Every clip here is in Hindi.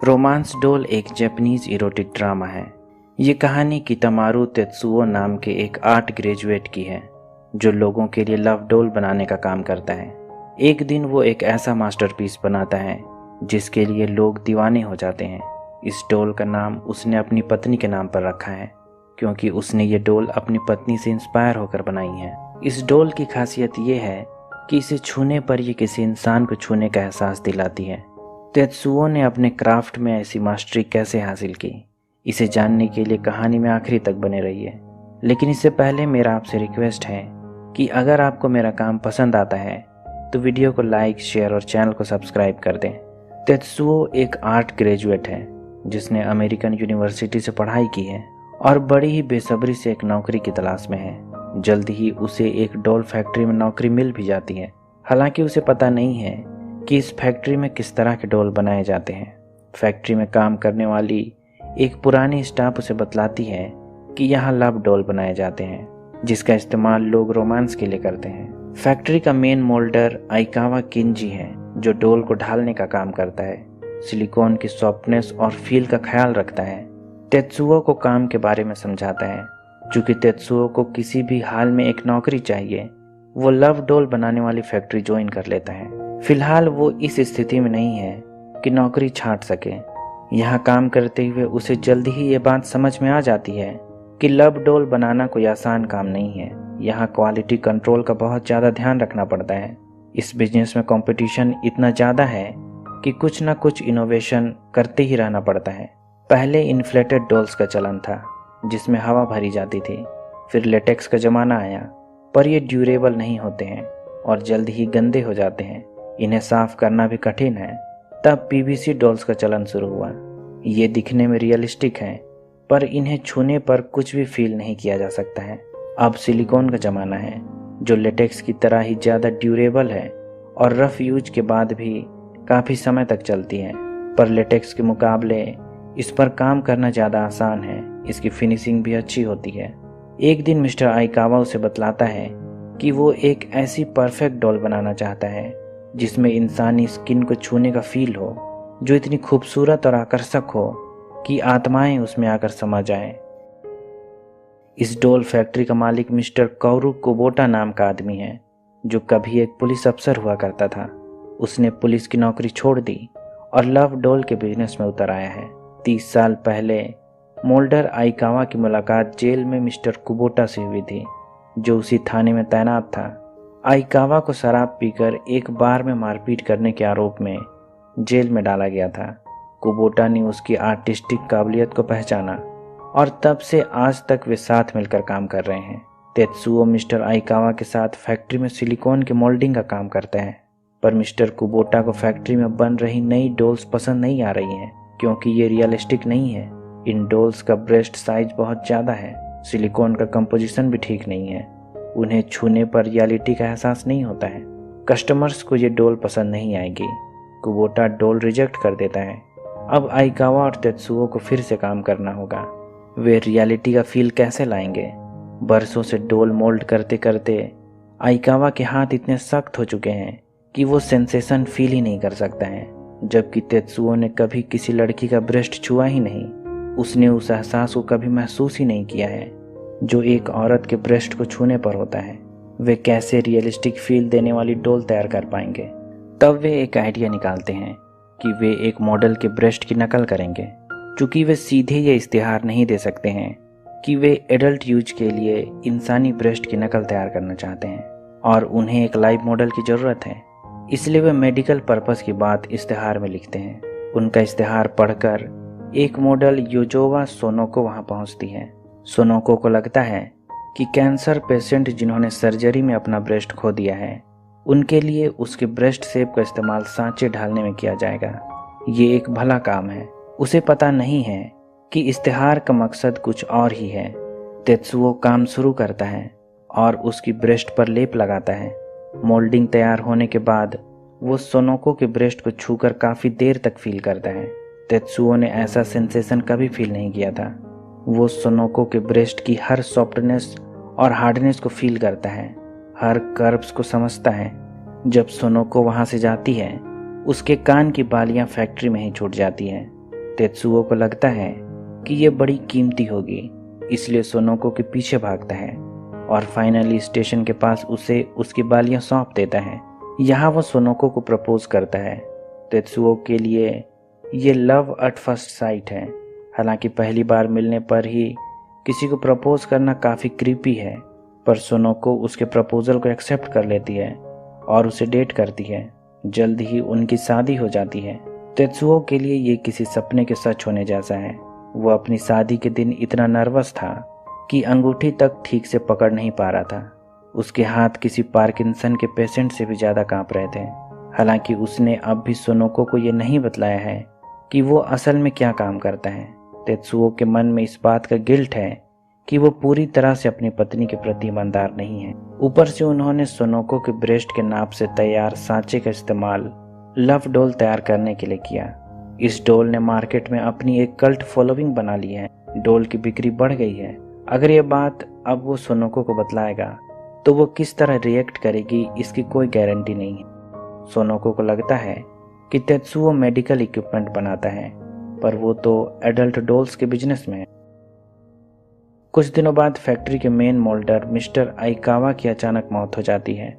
रोमांस डोल एक जापानीज इरोटिक ड्रामा है। ये कहानी कितामारू तेत्सुओ नाम के एक आर्ट ग्रेजुएट की है जो लोगों के लिए लव डोल बनाने का काम करता है। एक दिन वो एक ऐसा मास्टरपीस बनाता है जिसके लिए लोग दीवाने हो जाते हैं। इस डोल का नाम उसने अपनी पत्नी के नाम पर रखा है क्योंकि उसने ये डोल अपनी पत्नी से इंस्पायर होकर बनाई है। इस डोल की खासियत ये है कि इसे छूने पर ये किसी इंसान को छूने का एहसास दिलाती है। तेत्सुओ ने अपने क्राफ्ट में ऐसी मास्टरी कैसे हासिल की, इसे जानने के लिए कहानी में आखिरी तक बने रहिए। लेकिन इससे पहले मेरा आपसे रिक्वेस्ट है कि अगर आपको मेरा काम पसंद आता है तो वीडियो को लाइक, शेयर और चैनल को सब्सक्राइब कर दें। तेत्सुओ एक आर्ट ग्रेजुएट है जिसने अमेरिकन यूनिवर्सिटी से पढ़ाई की है और बड़ी ही बेसब्री से एक नौकरी की तलाश में है। जल्द ही उसे एक डॉल फैक्ट्री में नौकरी मिल भी जाती है। हालांकि उसे पता नहीं है कि इस फैक्ट्री में किस तरह के डॉल बनाए जाते हैं। फैक्ट्री में काम करने वाली एक पुरानी स्टाफ उसे बतलाती है कि यहाँ लव डॉल बनाए जाते हैं जिसका इस्तेमाल लोग रोमांस के लिए करते हैं। फैक्ट्री का मेन मोल्डर आइकावा किंजी है जो डॉल को ढालने का काम करता है, सिलिकॉन की सॉफ्टनेस और फील का ख्याल रखता है। तेत्सुओ को काम के बारे में समझाता है। चूंकि तेत्सुओ को किसी भी हाल में एक नौकरी चाहिए, वो लव डॉल बनाने वाली फैक्ट्री ज्वाइन कर लेता है। फिलहाल वो इस स्थिति में नहीं है कि नौकरी छांट सके। यहाँ काम करते हुए उसे जल्दी ही ये बात समझ में आ जाती है कि लव डॉल बनाना कोई आसान काम नहीं है। यहाँ क्वालिटी कंट्रोल का बहुत ज़्यादा ध्यान रखना पड़ता है। इस बिजनेस में कंपटीशन इतना ज़्यादा है कि कुछ ना कुछ इनोवेशन करते ही रहना पड़ता है। पहले इन्फ्लेटेड डॉल्स का चलन था जिसमें हवा भरी जाती थी। फिर लेटेक्स का ज़माना आया, पर ये ड्यूरेबल नहीं होते हैं और जल्द ही गंदे हो जाते हैं। इन्हें साफ करना भी कठिन है। तब पीवीसी डॉल्स का चलन शुरू हुआ। ये दिखने में रियलिस्टिक हैं, पर इन्हें छूने पर कुछ भी फील नहीं किया जा सकता है। अब सिलिकॉन का ज़माना है जो लेटेक्स की तरह ही ज़्यादा ड्यूरेबल है और रफ यूज के बाद भी काफ़ी समय तक चलती है। पर लेटेक्स के मुकाबले इस पर काम करना ज़्यादा आसान है। इसकी फिनिशिंग भी अच्छी होती है। एक दिन मिस्टर आइकावा उसे बतलाता है कि वो एक ऐसी परफेक्ट डॉल बनाना चाहता है जिसमें इंसानी स्किन को छूने का फील हो, जो इतनी खूबसूरत और आकर्षक हो कि आत्माएं उसमें आकर समा जाएं। इस डॉल फैक्ट्री का मालिक मिस्टर कौरू कुबोटा नाम का आदमी है जो कभी एक पुलिस अफसर हुआ करता था। उसने पुलिस की नौकरी छोड़ दी और लव डॉल के बिजनेस में उतर आया है। 30 साल पहले मोल्डर आइकावा की मुलाकात जेल में मिस्टर कुबोटा से हुई थी जो उसी थाने में तैनात था। आइकावा को शराब पीकर एक बार में मारपीट करने के आरोप में जेल में डाला गया था। कुबोटा ने उसकी आर्टिस्टिक काबिलियत को पहचाना और तब से आज तक वे साथ मिलकर काम कर रहे हैं। तेत्सुओ मिस्टर आइकावा के साथ फैक्ट्री में सिलिकॉन के मोल्डिंग का काम करते हैं, पर मिस्टर कुबोटा को फैक्ट्री में बन रही नई डॉल्स पसंद नहीं आ रही हैं क्योंकि ये रियलिस्टिक नहीं है। इन डॉल्स का ब्रेस्ट साइज बहुत ज़्यादा है, सिलिकॉन का कंपोजिशन भी ठीक नहीं है। उन्हें छूने पर रियलिटी का एहसास नहीं होता है। कस्टमर्स को ये डॉल पसंद नहीं आएगी। कुबोटा डॉल रिजेक्ट कर देता है। अब आइकावा और तेत्सुओ को फिर से काम करना होगा। वे रियलिटी का फील कैसे लाएंगे? बरसों से डॉल मोल्ड करते करते आइकावा के हाथ इतने सख्त हो चुके हैं कि वो सेंसेशन फील ही नहीं कर सकता है, जबकि तेत्सुओ ने कभी किसी लड़की का ब्रेस्ट छुआ ही नहीं। उसने उस एहसास को कभी महसूस ही नहीं किया है जो एक औरत के ब्रेस्ट को छूने पर होता है। वे कैसे रियलिस्टिक फील देने वाली डॉल तैयार कर पाएंगे? तब वे एक आइडिया निकालते हैं कि वे एक मॉडल के ब्रेस्ट की नकल करेंगे। चूंकि वे सीधे ये इश्तिहार नहीं दे सकते हैं कि वे एडल्ट यूज के लिए इंसानी ब्रेस्ट की नकल तैयार करना चाहते हैं और उन्हें एक लाइव मॉडल की ज़रूरत है, इसलिए वे मेडिकल पर्पस की बात इश्तिहार में लिखते हैं। उनका इश्तिहार पढ़कर एक मॉडल योजोवा सोनोको वहाँ पहुँचती है। सोनोको को लगता है कि कैंसर पेशेंट जिन्होंने सर्जरी में अपना ब्रेस्ट खो दिया है, उनके लिए उसके ब्रेस्ट शेप का इस्तेमाल सांचे ढालने में किया जाएगा। ये एक भला काम है। उसे पता नहीं है कि इश्तिहार का मकसद कुछ और ही है। तेत्सुओ काम शुरू करता है और उसकी ब्रेस्ट पर लेप लगाता है। मोल्डिंग तैयार होने के बाद वो सोनोको के ब्रेस्ट को छूकर काफ़ी देर तक फील करता है। तेत्सुओ ने ऐसा सेंसेशन कभी फील नहीं किया था। वो सोनोको के ब्रेस्ट की हर सॉफ्टनेस और हार्डनेस को फील करता है, हर कर्व्स को समझता है। जब सोनोको वहाँ से जाती है, उसके कान की बालियां फैक्ट्री में ही छूट जाती हैं। तेत्सुओ को लगता है कि ये बड़ी कीमती होगी, इसलिए सोनोको के पीछे भागता है और फाइनली स्टेशन के पास उसे उसकी बालियां सौंप देता है। यहाँ वो सोनोको को प्रपोज करता है। तेत्सुओ के लिए ये लव एट फर्स्ट साइट है। हालांकि पहली बार मिलने पर ही किसी को प्रपोज करना काफ़ी क्रीपी है, पर सोनोको उसके प्रपोजल को एक्सेप्ट कर लेती है और उसे डेट करती है। जल्द ही उनकी शादी हो जाती है। तेत्सुओ के लिए ये किसी सपने के सच होने जैसा है। वो अपनी शादी के दिन इतना नर्वस था कि अंगूठी तक ठीक से पकड़ नहीं पा रहा था। उसके हाथ किसी पार्किंसन के पेशेंट से भी ज़्यादा कांप रहे थे। हालांकि उसने अब भी सोनोको को ये नहीं बतलाया है कि वो असल में क्या काम करता है। तेत्सुओ के मन में इस बात का गिल्ट है कि वो पूरी तरह से अपनी पत्नी के प्रति ईमानदार नहीं है। ऊपर से उन्होंने सोनोको के ब्रेस्ट के नाप से तैयार सांचे का इस्तेमाल लव डॉल तैयार करने के लिए किया। इस डॉल ने मार्केट में अपनी एक कल्ट फॉलोइंग बना ली है। डॉल की बिक्री बढ़ गई है। अगर ये बात अब वो सोनोको को बतलाएगा तो वो किस तरह रिएक्ट करेगी, इसकी कोई गारंटी नहीं है। सोनोको को लगता है कि तेत्सुओ मेडिकल इक्विपमेंट बनाता है, पर वो तो एडल्ट डॉल्स के बिजनेस में है। कुछ दिनों बाद फैक्ट्री के मेन मोल्डर मिस्टर आइकावा की अचानक मौत हो जाती है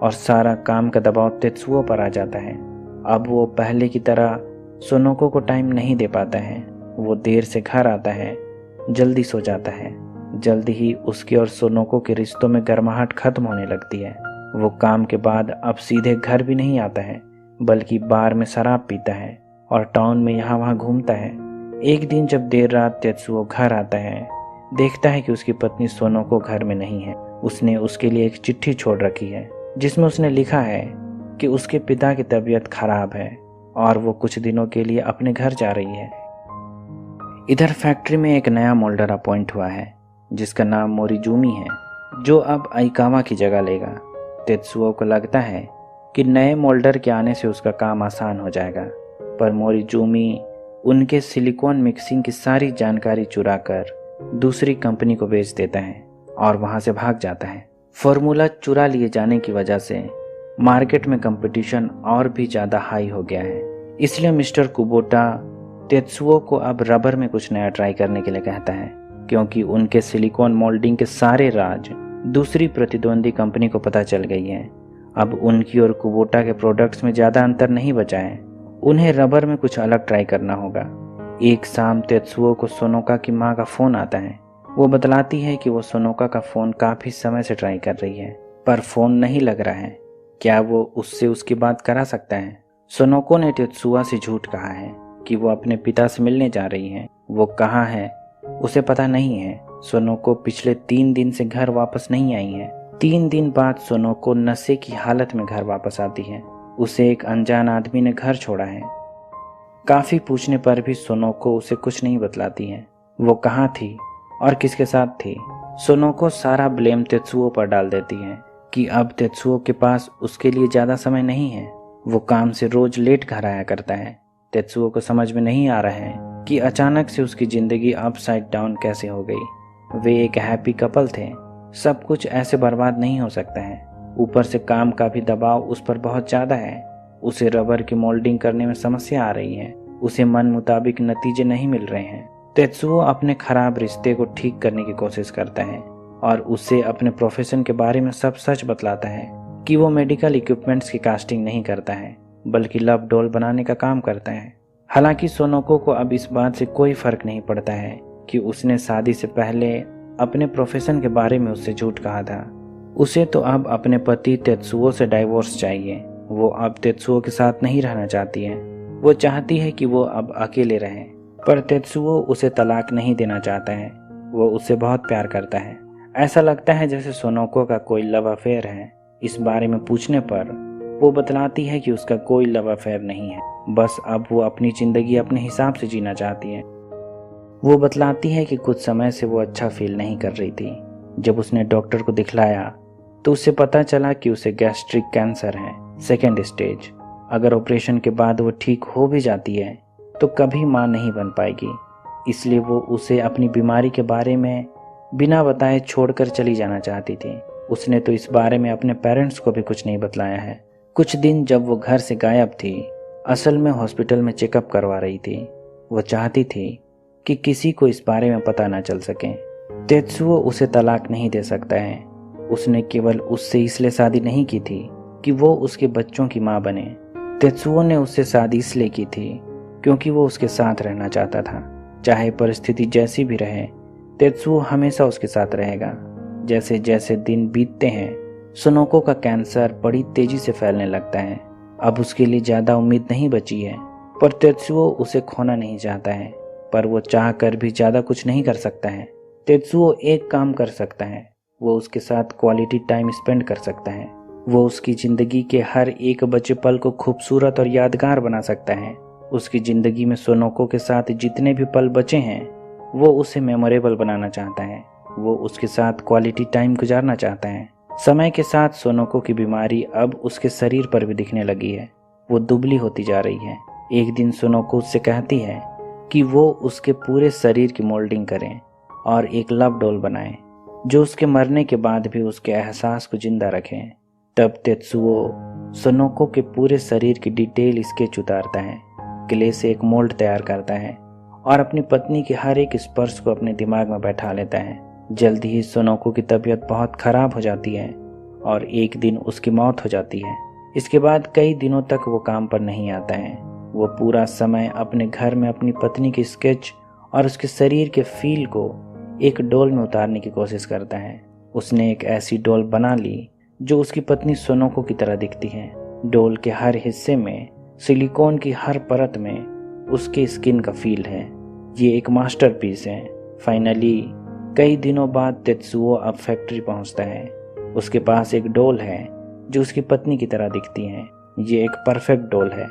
और सारा काम का दबाव तेत्सुओ पर आ जाता है। अब वो पहले की तरह सोनोको को टाइम नहीं दे पाता है। वो देर से घर आता है, जल्दी सो जाता है। जल्द ही उसके और सोनोको के रिश्तों में गर्माहट खत्म होने लगती है। वो काम के बाद अब सीधे घर भी नहीं आता है, बल्कि बार में शराब पीता है और टाउन में यहाँ वहाँ घूमता है। एक दिन जब देर रात तेत्सुओ घर आता है, देखता है कि उसकी पत्नी सोनोको घर में नहीं है। उसने उसके लिए एक चिट्ठी छोड़ रखी है जिसमें उसने लिखा है कि उसके पिता की तबीयत खराब है और वो कुछ दिनों के लिए अपने घर जा रही है। इधर फैक्ट्री में एक नया मोल्डर अपॉइंट हुआ है जिसका नाम मोरिजुमी है, जो अब आइकावा की जगह लेगा। तेत्सुओ को लगता है कि नए मोल्डर के आने से उसका काम आसान हो जाएगा, पर मोरिजुमी उनके सिलिकॉन मिक्सिंग की सारी जानकारी चुराकर दूसरी कंपनी को बेच देता है और वहां से भाग जाता है। फॉर्मूला चुरा लिए जाने की वजह से मार्केट में कंपटीशन और भी ज़्यादा हाई हो गया है। इसलिए मिस्टर कुबोटा तेत्सुओ को अब रबर में कुछ नया ट्राई करने के लिए कहता है, क्योंकि उनके सिलिकॉन मोल्डिंग के सारे राज दूसरी प्रतिद्वंदी कंपनी को पता चल गई है। अब उनकी और कुबोटा के प्रोडक्ट्स में ज़्यादा अंतर नहीं बचा है। उन्हें रबर में कुछ अलग ट्राई करना होगा। एक शाम तेत्सुओ को सोनोका की माँ का फ़ोन आता है। वो बतलाती है कि वो सोनोका का फ़ोन काफ़ी समय से ट्राई कर रही है, पर फ़ोन नहीं लग रहा है। क्या वो उससे उसकी बात करा सकता है? सोनोको ने तेत्सुओ से झूठ कहा है कि वो अपने पिता से मिलने जा रही है। वो कहाँ है उसे पता नहीं है। सोनोको पिछले 3 दिन से घर वापस नहीं आई है। 3 दिन बाद सोनोको नशे की हालत में घर वापस आती है। उसे एक अनजान आदमी ने घर छोड़ा है। काफ़ी पूछने पर भी सोनोको उसे कुछ नहीं बतलाती है। वो कहाँ थी और किसके साथ थी। सोनोको सारा ब्लेम तेत्सुओ पर डाल देती है कि अब तेत्सुओ के पास उसके लिए ज़्यादा समय नहीं है। वो काम से रोज लेट घर आया करता है। तेत्सुओ को समझ में नहीं आ रहा है कि अचानक से उसकी ज़िंदगी अपसाइड डाउन कैसे हो गई। वे एक हैप्पी कपल थे। सब कुछ ऐसे बर्बाद नहीं हो सकता है। ऊपर से काम का भी दबाव उस पर बहुत ज़्यादा है। उसे रबर की मोल्डिंग करने में समस्या आ रही है। उसे मन मुताबिक नतीजे नहीं मिल रहे हैं। तेत्सुओ अपने खराब रिश्ते को ठीक करने की कोशिश करता है और उसे अपने प्रोफेशन के बारे में सब सच बतलाता है कि वो मेडिकल इक्विपमेंट्स की कास्टिंग नहीं करता है, बल्कि लव डॉल बनाने का काम करता है। हालांकि सोनोको को अब इस बात से कोई फर्क नहीं पड़ता है कि उसने शादी से पहले अपने प्रोफेशन के बारे में उससे झूठ कहा था। उसे तो अब अपने पति तेत्सुओ से डाइवोर्स चाहिए। वो अब तेत्सुओ के साथ नहीं रहना चाहती है। वो चाहती है कि वो अब अकेले रहे, पर तेत्सुओ उसे तलाक नहीं देना चाहता है। वो उससे बहुत प्यार करता है। ऐसा लगता है जैसे सोनोको का कोई लव अफेयर है। इस बारे में पूछने पर वो बतलाती है कि उसका कोई लव अफेयर नहीं है, बस अब वो अपनी ज़िंदगी अपने हिसाब से जीना चाहती है। वो बतलाती है कि कुछ समय से वो अच्छा फील नहीं कर रही थी। जब उसने डॉक्टर को दिखलाया तो उसे पता चला कि उसे गैस्ट्रिक कैंसर है, 2nd स्टेज। अगर ऑपरेशन के बाद वो ठीक हो भी जाती है तो कभी माँ नहीं बन पाएगी। इसलिए वो उसे अपनी बीमारी के बारे में बिना बताए छोड़कर चली जाना चाहती थी। उसने तो इस बारे में अपने पेरेंट्स को भी कुछ नहीं बतलाया है। कुछ दिन जब वो घर से गायब थी, असल में हॉस्पिटल में चेकअप करवा रही थी। वो चाहती थी कि किसी को इस बारे में पता ना चल सके। तेत्सुओ उसे तलाक नहीं दे सकता है। उसने केवल उससे इसलिए शादी नहीं की थी कि वो उसके बच्चों की माँ बने। तेत्सुओ ने उससे शादी इसलिए की थी क्योंकि वो उसके साथ रहना चाहता था। चाहे परिस्थिति जैसी भी रहे, तेत्सुओ हमेशा उसके साथ रहेगा। जैसे जैसे दिन बीतते हैं, सुनोको का कैंसर बड़ी तेजी से फैलने लगता है। अब उसके लिए ज्यादा उम्मीद नहीं बची है, पर तेत्सुओ उसे खोना नहीं चाहता है। पर वो चाह कर भी ज्यादा कुछ नहीं कर सकता है। तेत्सुओ एक काम कर सकता है, वो उसके साथ क्वालिटी टाइम स्पेंड कर सकता है। वो उसकी जिंदगी के हर एक बचे पल को खूबसूरत और यादगार बना सकता है। उसकी जिंदगी में सोनोको के साथ जितने भी पल बचे हैं, वो उसे मेमोरेबल बनाना चाहता है। वो उसके साथ क्वालिटी टाइम गुजारना चाहता है। समय के साथ सोनोको की बीमारी अब उसके शरीर पर भी दिखने लगी है। वो दुबली होती जा रही है। एक दिन सोनोको उससे कहती है कि वो उसके पूरे शरीर की मोल्डिंग करें और एक लव डॉल बनाए जो उसके मरने के बाद भी उसके एहसास को जिंदा रखें। तब तेत्सुओ सोनोको के पूरे शरीर की डिटेल स्केच उतारता है, क्ले से एक मोल्ड तैयार करता है और अपनी पत्नी के हर एक स्पर्श को अपने दिमाग में बैठा लेता है। जल्दी ही सोनोको की तबीयत बहुत खराब हो जाती है और एक दिन उसकी मौत हो जाती है। इसके बाद कई दिनों तक वो काम पर नहीं आता है। वो पूरा समय अपने घर में अपनी पत्नी की स्केच और उसके शरीर के फील को एक डोल में उतारने की कोशिश करता है। उसने एक ऐसी डोल बना ली जो उसकी पत्नी सोनोको की तरह दिखती है। डोल के हर हिस्से में, सिलिकॉन की हर परत में उसके स्किन का फील है। ये एक मास्टरपीस है। फाइनली कई दिनों बाद तेत्सुओ अब फैक्ट्री पहुंचता है। उसके पास एक डोल है जो उसकी पत्नी की तरह दिखती है। ये एक परफेक्ट डोल है।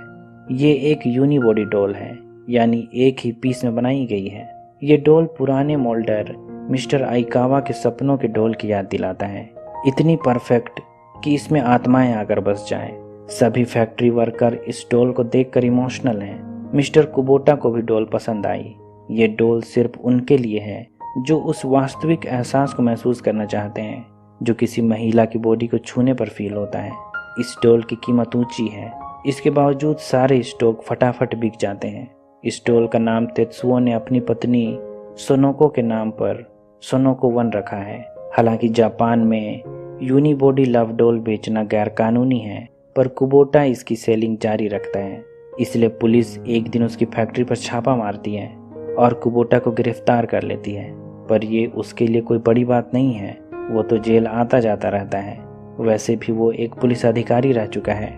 ये एक यूनिबॉडी डोल है, यानी एक ही पीस में बनाई गई है। ये डोल पुराने मोल्डर मिस्टर आइकावा के सपनों के डोल की याद दिलाता है। इतनी परफेक्ट कि इसमें आत्माएं आकर बस जाएं। सभी फैक्ट्री वर्कर इस डोल को देखकर इमोशनल हैं। मिस्टर कुबोटा को भी डोल पसंद आई। ये डोल सिर्फ उनके लिए है जो उस वास्तविक एहसास को महसूस करना चाहते हैं जो किसी महिला की बॉडी को छूने पर फील होता है। इस डोल की कीमत ऊंची है, इसके बावजूद सारे स्टॉक फटाफट बिक जाते हैं। इस डोल का नाम तेत्सुओ ने अपनी पत्नी सोनोको के नाम पर सोनोको 1 रखा है। हालांकि जापान में यूनिबॉडी लव डोल बेचना गैर कानूनी है, पर कुबोटा इसकी सेलिंग जारी रखता है। इसलिए पुलिस एक दिन उसकी फैक्ट्री पर छापा मारती है और कुबोटा को गिरफ्तार कर लेती है। पर ये उसके लिए कोई बड़ी बात नहीं है। वो तो जेल आता जाता रहता है। वैसे भी वो एक पुलिस अधिकारी रह चुका है।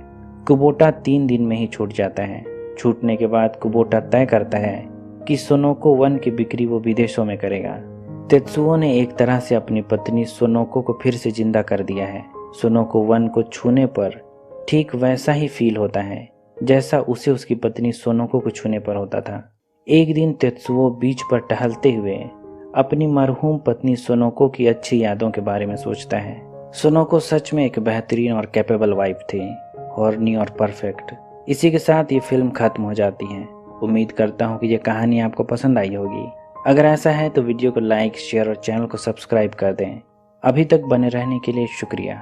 कुबोटा 3 दिन में ही छूट जाता है। छूटने के बाद कुबोटा तय करता है कि सोनोको 1 की बिक्री वो विदेशों में करेगा। तेत्सुओ ने एक तरह से अपनी पत्नी सोनोको को फिर से जिंदा कर दिया है। सोनोको 1 को छूने पर ठीक वैसा ही फील होता है जैसा उसे उसकी पत्नी सोनोको को छूने पर होता था। एक दिन तेत्सुओ बीच पर टहलते हुए अपनी मरहूम पत्नी सोनोको की अच्छी यादों के बारे में सोचता है। सोनोको सच में एक बेहतरीन और कैपेबल वाइफ थी, हॉर्नी और परफेक्ट। इसी के साथ ये फिल्म खत्म हो जाती है। उम्मीद करता हूँ कि ये कहानी आपको पसंद आई होगी। अगर ऐसा है तो वीडियो को लाइक, शेयर और चैनल को सब्सक्राइब कर दें। अभी तक बने रहने के लिए शुक्रिया।